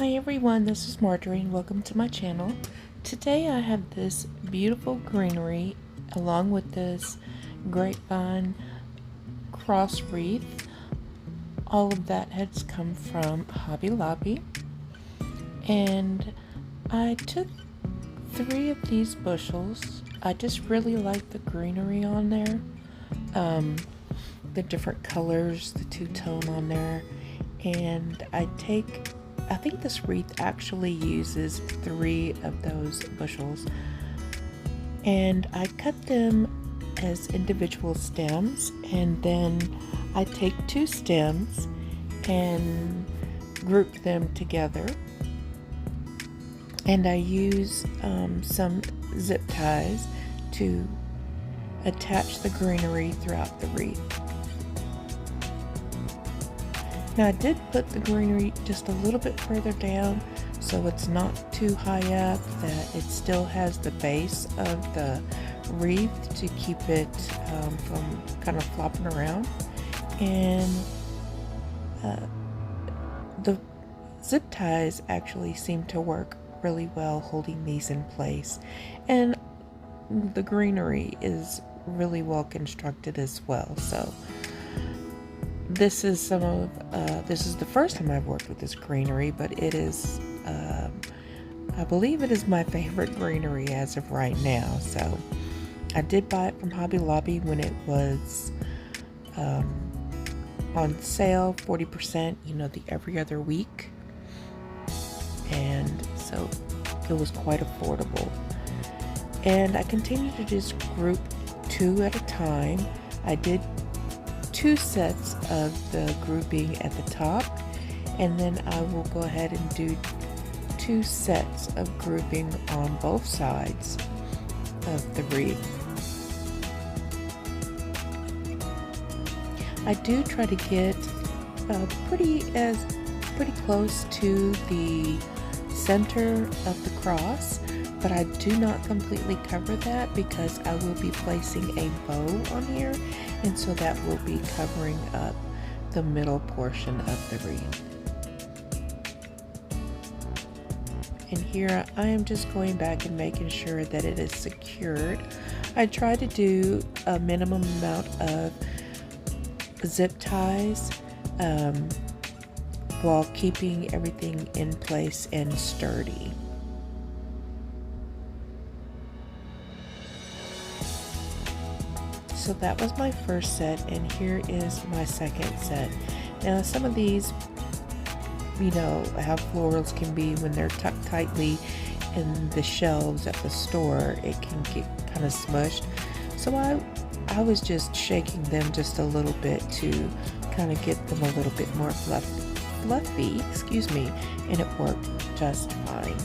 Hi everyone, this is Marjorie and welcome to my channel. Today I have this beautiful greenery along with this grapevine cross wreath. All of that has come from Hobby Lobby, and I took 3 of these bushels. I just really like the greenery on there, the different colors, the two-tone on there, and I think this wreath actually uses 3 of those bushels, and I cut them as individual stems, and then I take 2 stems and group them together, and I use some zip ties to attach the greenery throughout the wreath. Now I did put the greenery just a little bit further down so it's not too high up, that it still has the base of the wreath to keep it from kind of flopping around. And the zip ties actually seem to work really well holding these in place, and the greenery is really well constructed as well. So this is the first time I've worked with this greenery, but it is I believe it is my favorite greenery as of right now. So I did buy it from Hobby Lobby when it was on sale, 40%, the every other week, and so it was quite affordable. And I continue to just group 2 at a time. I did 2 sets of the grouping at the top, and then I will go ahead and do 2 sets of grouping on both sides of the wreath. I do try to get pretty close to the center of the cross, but I do not completely cover that because I will be placing a bow on here, and so that will be covering up the middle portion of the wreath. And here I am just going back and making sure that it is secured. I try to do a minimum amount of zip ties while keeping everything in place and sturdy. So that was my first set, and here is my second set. Now some of these, how florals can be when they're tucked tightly in the shelves at the store, it can get kind of smushed. So I was just shaking them just a little bit to kind of get them a little bit more fluffy, and it worked just fine.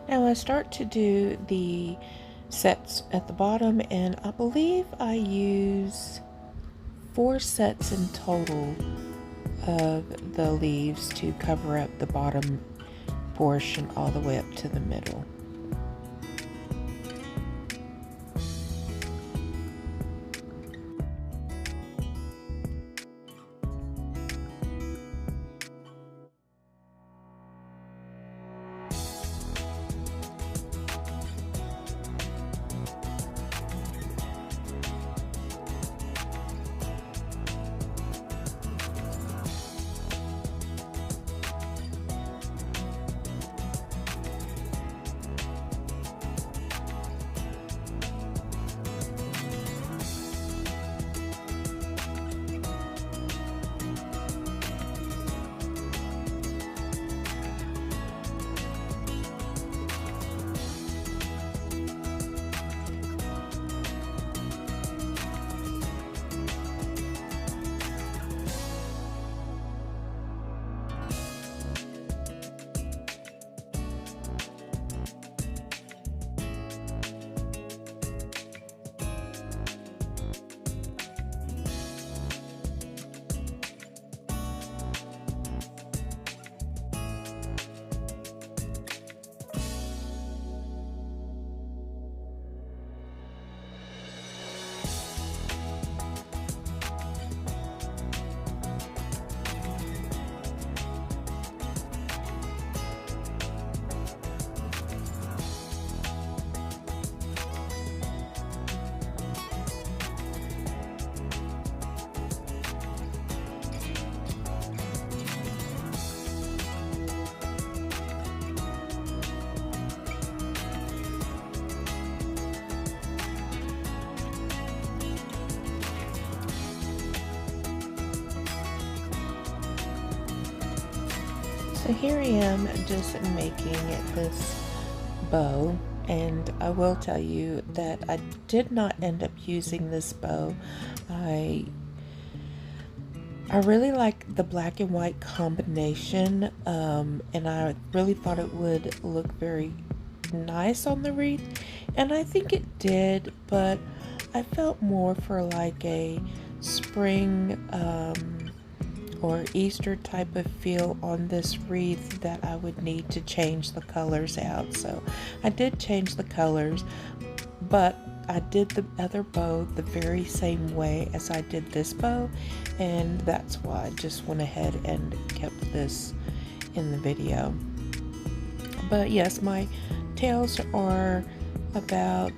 Now I start to do the sets at the bottom, and I believe I use 4 sets in total of the leaves to cover up the bottom portion all the way up to the middle. So here I am just making this bow, and I will tell you that I did not end up using this bow. I really like the black and white combination, and I really thought it would look very nice on the wreath, and I think it did, but I felt more for like a spring or Easter type of feel on this wreath that I would need to change the colors out. So I did change the colors, but I did the other bow the very same way as I did this bow, and that's why I just went ahead and kept this in the video. But yes, my tails are about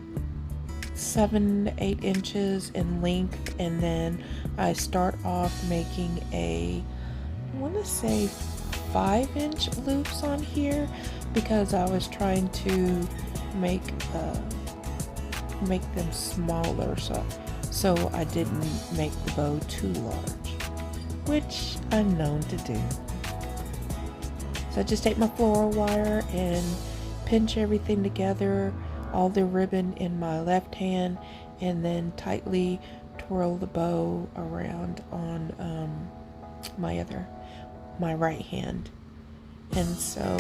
7 to 8 inches in length, and then I start off making I want to say 5-inch loops on here because I was trying to make them smaller, so I didn't make the bow too large, which I'm known to do. So I just take my floral wire and pinch everything together, all the ribbon in my left hand, and then tightly twirl the bow around on my right hand. And so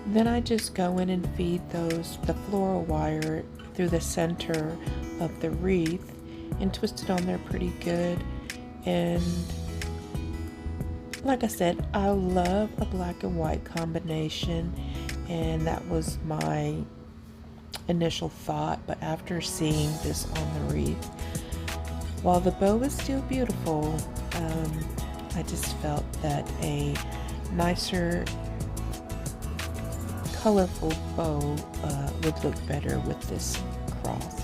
then I just go in and feed the floral wire through the center of the wreath and twist it on there pretty good. And like I said, I love a black and white combination, and that was my initial thought. But after seeing this on the wreath, while the bow is still beautiful, I just felt that a nicer, colorful bow would look better with this cross.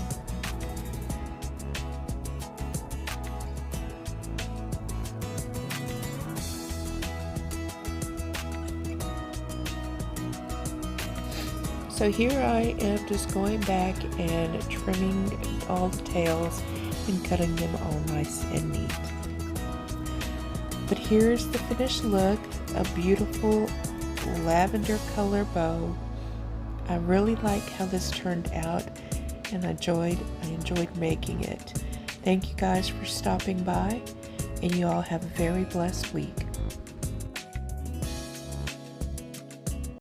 So here I am just going back and trimming all the tails and cutting them all nice and neat. But here's the finished look, a beautiful lavender color bow. I really like how this turned out, and I enjoyed making it. Thank you guys for stopping by, and you all have a very blessed week.